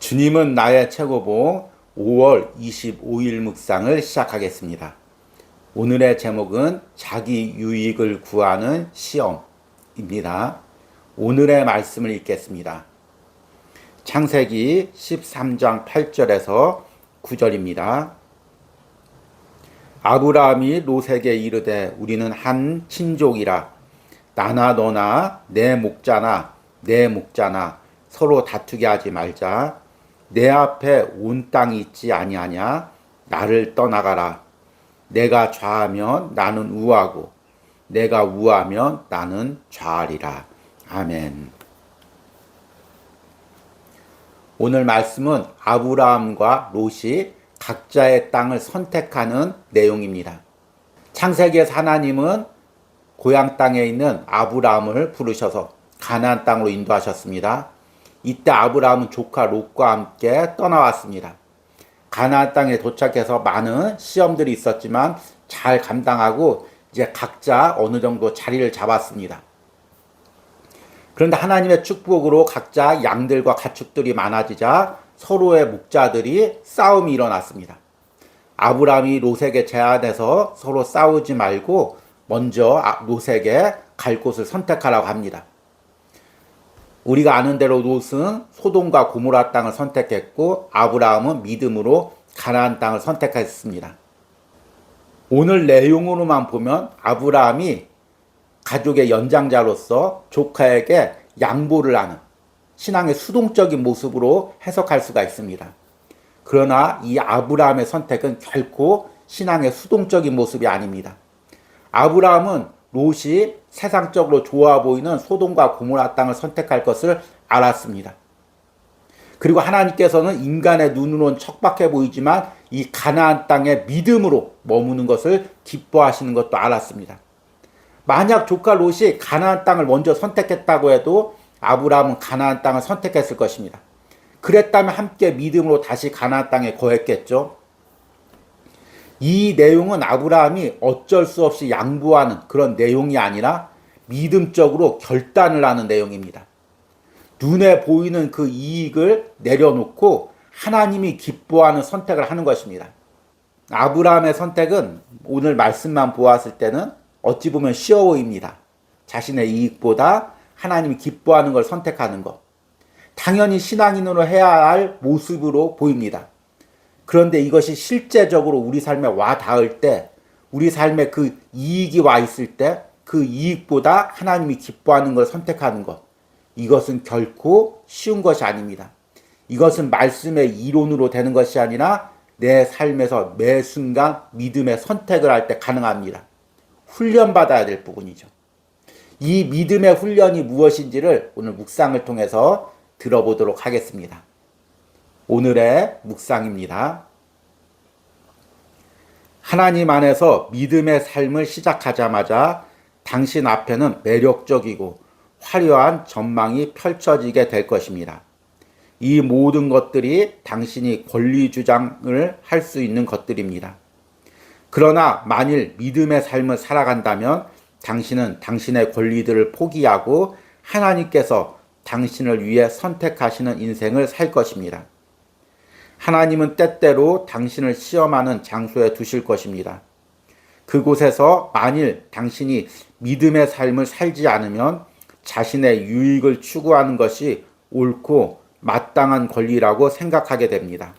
주님은 나의 최고봉 5월 25일 묵상을 시작하겠습니다. 오늘의 제목은 자기 유익을 구하는 시험입니다. 오늘의 말씀을 읽겠습니다. 창세기 13장 8절에서 9절입니다. 아브라함이 롯에게 이르되 우리는 한 친족이라 나나 너나 내 목자나 내 목자나 서로 다투게 하지 말자. 내 앞에 온 땅이 있지 아니하냐. 나를 떠나가라. 내가 좌하면 나는 우하고 내가 우하면 나는 좌하리라. 아멘. 오늘 말씀은 아브라함과 롯이 각자의 땅을 선택하는 내용입니다. 창세기에서 하나님은 고향 땅에 있는 아브라함을 부르셔서 가나안 땅으로 인도하셨습니다. 이때 아브라함은 조카 롯과 함께 떠나왔습니다. 가나안 땅에 도착해서 많은 시험들이 있었지만 잘 감당하고 이제 각자 어느 정도 자리를 잡았습니다. 그런데 하나님의 축복으로 각자 양들과 가축들이 많아지자 서로의 목자들이 싸움이 일어났습니다. 아브라함이 롯에게 제안해서 서로 싸우지 말고 먼저 롯에게 갈 곳을 선택하라고 합니다. 우리가 아는 대로 롯은 소돔과 고모라 땅을 선택했고 아브라함은 믿음으로 가나안 땅을 선택했습니다. 오늘 내용으로만 보면 아브라함이 가족의 연장자로서 조카에게 양보를 하는 신앙의 수동적인 모습으로 해석할 수가 있습니다. 그러나 이 아브라함의 선택은 결코 신앙의 수동적인 모습이 아닙니다. 아브라함은 롯이 세상적으로 좋아 보이는 소돔과 고모라 땅을 선택할 것을 알았습니다. 그리고 하나님께서는 인간의 눈으로는 척박해 보이지만 이 가나안 땅에 믿음으로 머무는 것을 기뻐하시는 것도 알았습니다. 만약 조카 롯이 가나안 땅을 먼저 선택했다고 해도 아브라함은 가나안 땅을 선택했을 것입니다. 그랬다면 함께 믿음으로 다시 가나안 땅에 거했겠죠. 이 내용은 아브라함이 어쩔 수 없이 양보하는 그런 내용이 아니라 믿음적으로 결단을 하는 내용입니다. 눈에 보이는 그 이익을 내려놓고 하나님이 기뻐하는 선택을 하는 것입니다. 아브라함의 선택은 오늘 말씀만 보았을 때는 어찌 보면 쉬워 보입니다. 자신의 이익보다 하나님이 기뻐하는 걸 선택하는 것. 당연히 신앙인으로 해야 할 모습으로 보입니다. 그런데 이것이 실제적으로 우리 삶에 와 닿을 때, 우리 삶에 그 이익이 와 있을 때 그 이익보다 하나님이 기뻐하는 걸 선택하는 것. 이것은 결코 쉬운 것이 아닙니다. 이것은 말씀의 이론으로 되는 것이 아니라 내 삶에서 매 순간 믿음의 선택을 할 때 가능합니다. 훈련받아야 될 부분이죠. 이 믿음의 훈련이 무엇인지를 오늘 묵상을 통해서 들어보도록 하겠습니다. 오늘의 묵상입니다. 하나님 안에서 믿음의 삶을 시작하자마자 당신 앞에는 매력적이고 화려한 전망이 펼쳐지게 될 것입니다. 이 모든 것들이 당신이 권리 주장을 할 수 있는 것들입니다. 그러나 만일 믿음의 삶을 살아간다면 당신은 당신의 권리들을 포기하고 하나님께서 당신을 위해 선택하시는 인생을 살 것입니다. 하나님은 때때로 당신을 시험하는 장소에 두실 것입니다. 그곳에서 만일 당신이 믿음의 삶을 살지 않으면 자신의 유익을 추구하는 것이 옳고 마땅한 권리라고 생각하게 됩니다.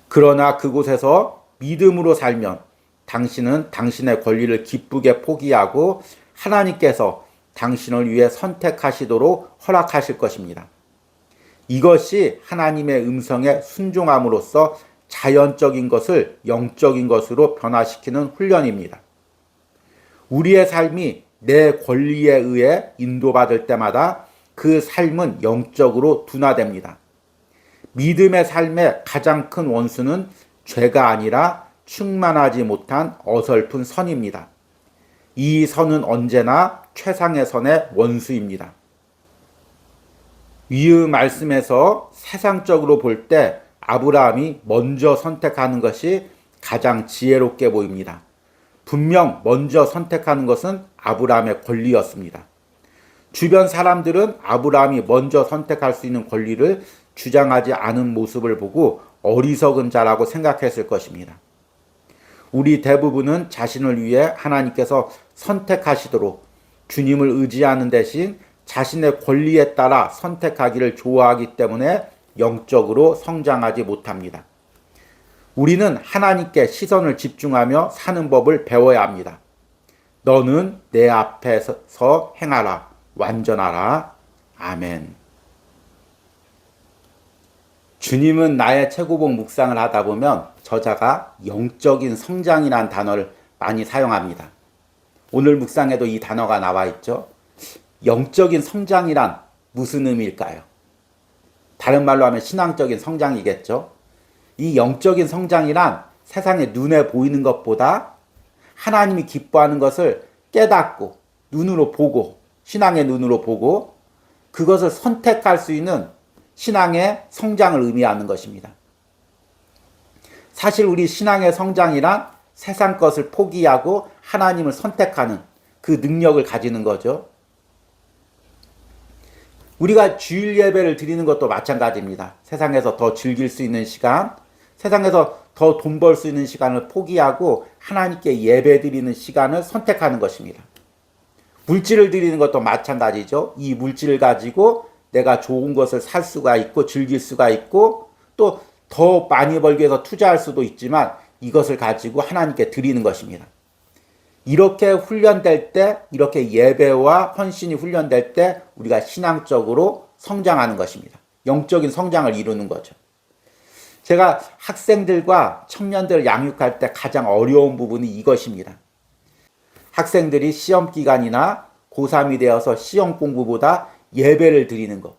그러나 그곳에서 믿음으로 살면 당신은 당신의 권리를 기쁘게 포기하고 하나님께서 당신을 위해 선택하시도록 허락하실 것입니다. 이것이 하나님의 음성에 순종함으로써 자연적인 것을 영적인 것으로 변화시키는 훈련입니다. 우리의 삶이 내 권리에 의해 인도받을 때마다 그 삶은 영적으로 둔화됩니다. 믿음의 삶의 가장 큰 원수는 죄가 아니라 충만하지 못한 어설픈 선입니다. 이 선은 언제나 최상의 선의 원수입니다. 위의 말씀에서 세상적으로 볼 때 아브라함이 먼저 선택하는 것이 가장 지혜롭게 보입니다. 분명 먼저 선택하는 것은 아브라함의 권리였습니다. 주변 사람들은 아브라함이 먼저 선택할 수 있는 권리를 주장하지 않은 모습을 보고 어리석은 자라고 생각했을 것입니다. 우리 대부분은 자신을 위해 하나님께서 선택하시도록 주님을 의지하는 대신 자신의 권리에 따라 선택하기를 좋아하기 때문에 영적으로 성장하지 못합니다. 우리는 하나님께 시선을 집중하며 사는 법을 배워야 합니다. 너는 내 앞에서 행하라. 완전하라. 아멘. 주님은 나의 최고봉 묵상을 하다 보면 저자가 영적인 성장이라는 단어를 많이 사용합니다. 오늘 묵상에도 이 단어가 나와 있죠. 영적인 성장이란 무슨 의미일까요? 다른 말로 하면 신앙적인 성장이겠죠. 이 영적인 성장이란 세상에 눈에 보이는 것보다 하나님이 기뻐하는 것을 깨닫고 눈으로 보고 신앙의 눈으로 보고 그것을 선택할 수 있는 신앙의 성장을 의미하는 것입니다. 사실 우리 신앙의 성장이란 세상 것을 포기하고 하나님을 선택하는 그 능력을 가지는 거죠. 우리가 주일 예배를 드리는 것도 마찬가지입니다. 세상에서 더 즐길 수 있는 시간, 세상에서 더 돈 벌 수 있는 시간을 포기하고 하나님께 예배 드리는 시간을 선택하는 것입니다. 물질을 드리는 것도 마찬가지죠. 이 물질을 가지고 내가 좋은 것을 살 수가 있고 즐길 수가 있고 또 더 많이 벌기 위해서 투자할 수도 있지만 이것을 가지고 하나님께 드리는 것입니다. 이렇게 훈련될 때, 이렇게 예배와 헌신이 훈련될 때 우리가 신앙적으로 성장하는 것입니다. 영적인 성장을 이루는 거죠. 제가 학생들과 청년들을 양육할 때 가장 어려운 부분이 이것입니다. 학생들이 시험 기간이나 고3이 되어서 시험 공부보다 예배를 드리는 것.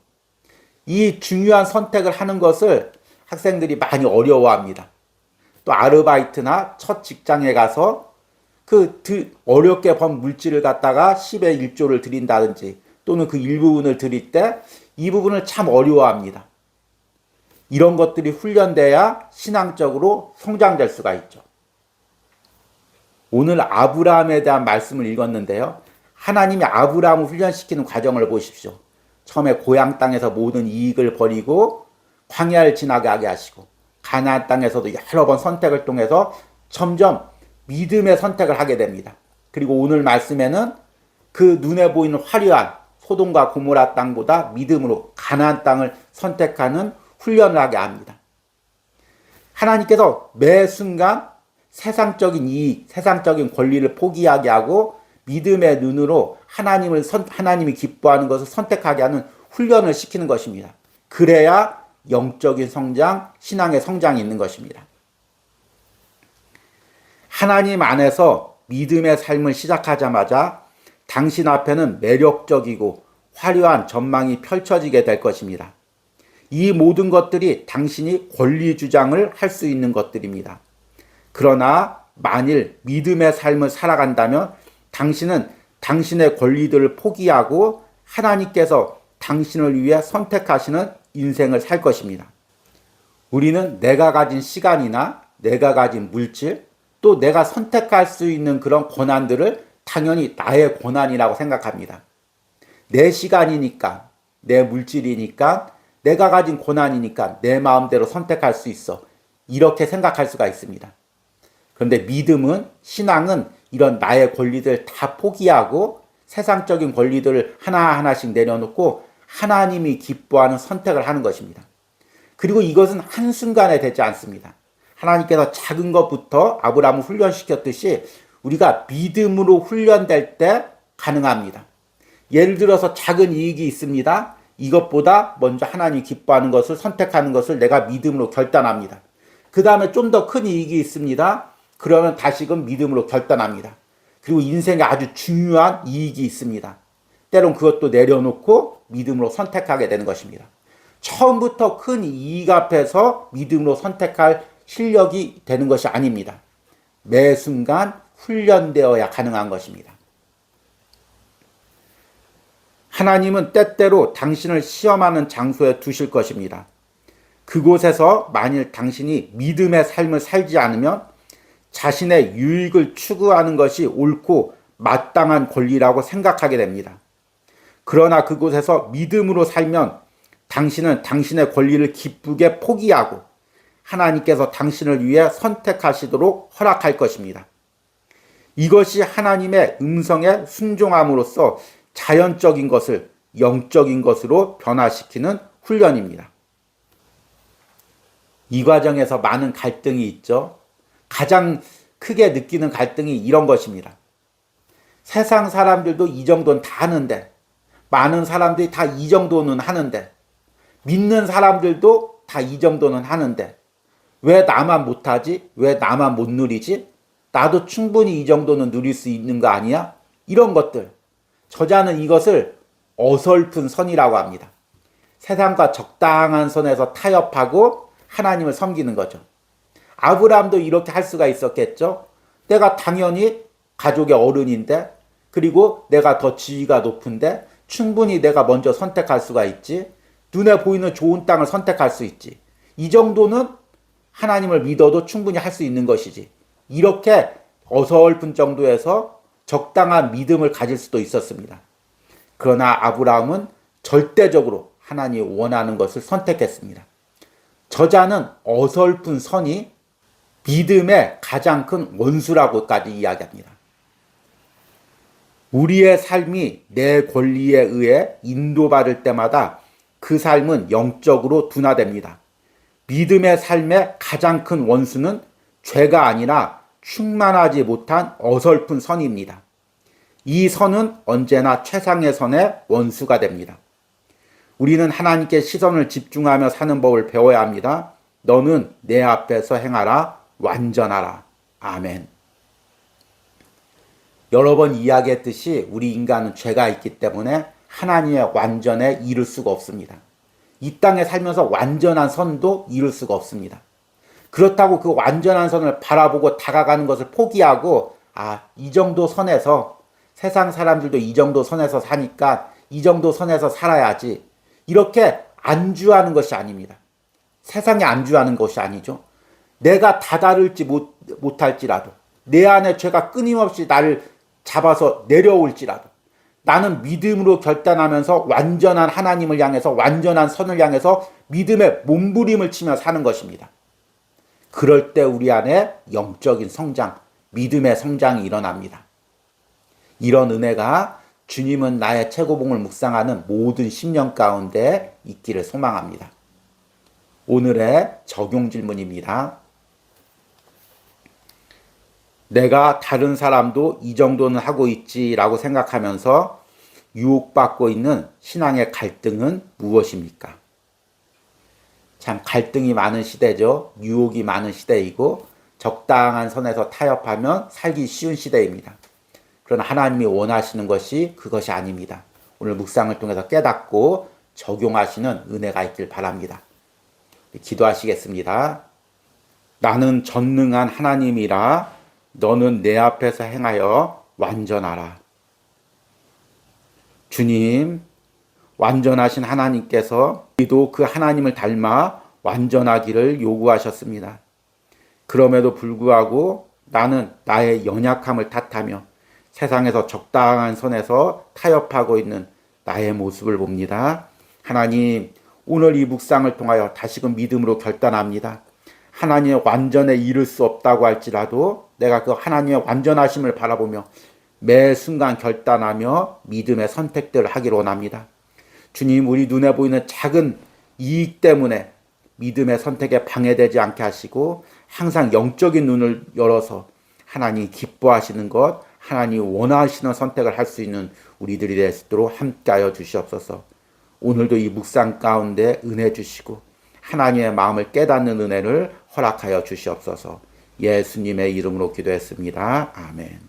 이 중요한 선택을 하는 것을 학생들이 많이 어려워합니다. 또 아르바이트나 첫 직장에 가서 어렵게 번 물질을 갖다가 10의 1조를 드린다든지 또는 그 일부분을 드릴 때 이 부분을 참 어려워합니다. 이런 것들이 훈련돼야 신앙적으로 성장될 수가 있죠. 오늘 아브라함에 대한 말씀을 읽었는데요. 하나님이 아브라함을 훈련시키는 과정을 보십시오. 처음에 고향 땅에서 모든 이익을 버리고 광야를 지나가게 하시고 가나안 땅에서도 여러 번 선택을 통해서 점점 믿음의 선택을 하게 됩니다. 그리고 오늘 말씀에는 그 눈에 보이는 화려한 소돔과 고모라 땅보다 믿음으로 가나안 땅을 선택하는 훈련을 하게 합니다. 하나님께서 매 순간 세상적인 이익, 세상적인 권리를 포기하게 하고 믿음의 눈으로 하나님이 기뻐하는 것을 선택하게 하는 훈련을 시키는 것입니다. 그래야 영적인 성장, 신앙의 성장이 있는 것입니다. 하나님 안에서 믿음의 삶을 시작하자마자 당신 앞에는 매력적이고 화려한 전망이 펼쳐지게 될 것입니다. 이 모든 것들이 당신이 권리 주장을 할 수 있는 것들입니다. 그러나 만일 믿음의 삶을 살아간다면 당신은 당신의 권리들을 포기하고 하나님께서 당신을 위해 선택하시는 인생을 살 것입니다. 우리는 내가 가진 시간이나 내가 가진 물질 또 내가 선택할 수 있는 그런 권한들을 당연히 나의 권한이라고 생각합니다. 내 시간이니까 내 물질이니까 내가 가진 권한이니까 내 마음대로 선택할 수 있어. 이렇게 생각할 수가 있습니다. 그런데 믿음은, 신앙은 이런 나의 권리들 다 포기하고 세상적인 권리들을 하나하나씩 내려놓고 하나님이 기뻐하는 선택을 하는 것입니다. 그리고 이것은 한순간에 되지 않습니다. 하나님께서 작은 것부터 아브라함을 훈련시켰듯이 우리가 믿음으로 훈련될 때 가능합니다. 예를 들어서 작은 이익이 있습니다. 이것보다 먼저 하나님이 기뻐하는 것을 선택하는 것을 내가 믿음으로 결단합니다. 그 다음에 좀 더 큰 이익이 있습니다. 그러면 다시금 믿음으로 결단합니다. 그리고 인생에 아주 중요한 이익이 있습니다. 때론 그것도 내려놓고 믿음으로 선택하게 되는 것입니다. 처음부터 큰 이익 앞에서 믿음으로 선택할 실력이 되는 것이 아닙니다. 매 순간 훈련되어야 가능한 것입니다. 하나님은 때때로 당신을 시험하는 장소에 두실 것입니다. 그곳에서 만일 당신이 믿음의 삶을 살지 않으면 자신의 유익을 추구하는 것이 옳고 마땅한 권리라고 생각하게 됩니다. 그러나 그곳에서 믿음으로 살면 당신은 당신의 권리를 기쁘게 포기하고 하나님께서 당신을 위해 선택하시도록 허락할 것입니다. 이것이 하나님의 음성에 순종함으로써 자연적인 것을 영적인 것으로 변화시키는 훈련입니다. 이 과정에서 많은 갈등이 있죠. 가장 크게 느끼는 갈등이 이런 것입니다. 세상 사람들도 이 정도는 다 하는데, 많은 사람들이 다 이 정도는 하는데, 믿는 사람들도 다 이 정도는 하는데, 왜 나만 못하지? 왜 나만 못 누리지? 나도 충분히 이 정도는 누릴 수 있는 거 아니야? 이런 것들. 저자는 이것을 어설픈 선이라고 합니다. 세상과 적당한 선에서 타협하고 하나님을 섬기는 거죠. 아브라함도 이렇게 할 수가 있었겠죠. 내가 당연히 가족의 어른인데, 그리고 내가 더 지위가 높은데 충분히 내가 먼저 선택할 수가 있지. 눈에 보이는 좋은 땅을 선택할 수 있지. 이 정도는 하나님을 믿어도 충분히 할 수 있는 것이지. 이렇게 어설픈 정도에서 적당한 믿음을 가질 수도 있었습니다. 그러나 아브라함은 절대적으로 하나님이 원하는 것을 선택했습니다. 저자는 어설픈 선이 믿음의 가장 큰 원수라고까지 이야기합니다. 우리의 삶이 내 권리에 의해 인도받을 때마다 그 삶은 영적으로 둔화됩니다. 믿음의 삶의 가장 큰 원수는 죄가 아니라 충만하지 못한 어설픈 선입니다. 이 선은 언제나 최상의 선의 원수가 됩니다. 우리는 하나님께 시선을 집중하며 사는 법을 배워야 합니다. 너는 내 앞에서 행하라, 완전하라. 아멘. 여러 번 이야기했듯이 우리 인간은 죄가 있기 때문에 하나님의 완전에 이를 수가 없습니다. 이 땅에 살면서 완전한 선도 이룰 수가 없습니다. 그렇다고 그 완전한 선을 바라보고 다가가는 것을 포기하고 이 정도 선에서 세상 사람들도 이 정도 선에서 사니까 이 정도 선에서 살아야지 이렇게 안주하는 것이 아닙니다. 세상에 안주하는 것이 아니죠. 내가 다다를지 못할지라도 내 안에 죄가 끊임없이 나를 잡아서 내려올지라도 나는 믿음으로 결단하면서 완전한 하나님을 향해서 완전한 선을 향해서 믿음의 몸부림을 치며 사는 것입니다. 그럴 때 우리 안에 영적인 성장, 믿음의 성장이 일어납니다. 이런 은혜가 주님은 나의 최고봉을 묵상하는 모든 10년 가운데 있기를 소망합니다. 오늘의 적용 질문입니다. 내가 다른 사람도 이 정도는 하고 있지라고 생각하면서 유혹받고 있는 신앙의 갈등은 무엇입니까? 참 갈등이 많은 시대죠. 유혹이 많은 시대이고 적당한 선에서 타협하면 살기 쉬운 시대입니다. 그러나 하나님이 원하시는 것이 그것이 아닙니다. 오늘 묵상을 통해서 깨닫고 적용하시는 은혜가 있길 바랍니다. 기도하시겠습니다. 나는 전능한 하나님이라 너는 내 앞에서 행하여 완전하라. 주님, 완전하신 하나님께서 우리도 그 하나님을 닮아 완전하기를 요구하셨습니다. 그럼에도 불구하고 나는 나의 연약함을 탓하며 세상에서 적당한 선에서 타협하고 있는 나의 모습을 봅니다. 하나님, 오늘 이 묵상을 통하여 다시금 믿음으로 결단합니다. 하나님의 완전에 이를 수 없다고 할지라도 내가 그 하나님의 완전하심을 바라보며 매 순간 결단하며 믿음의 선택들을 하기를 원합니다. 주님, 우리 눈에 보이는 작은 이익 때문에 믿음의 선택에 방해되지 않게 하시고 항상 영적인 눈을 열어서 하나님 기뻐하시는 것, 하나님 원하시는 선택을 할 수 있는 우리들이 될 수 있도록 함께하여 주시옵소서. 오늘도 이 묵상 가운데 은혜 주시고 하나님의 마음을 깨닫는 은혜를 허락하여 주시옵소서. 예수님의 이름으로 기도했습니다. 아멘.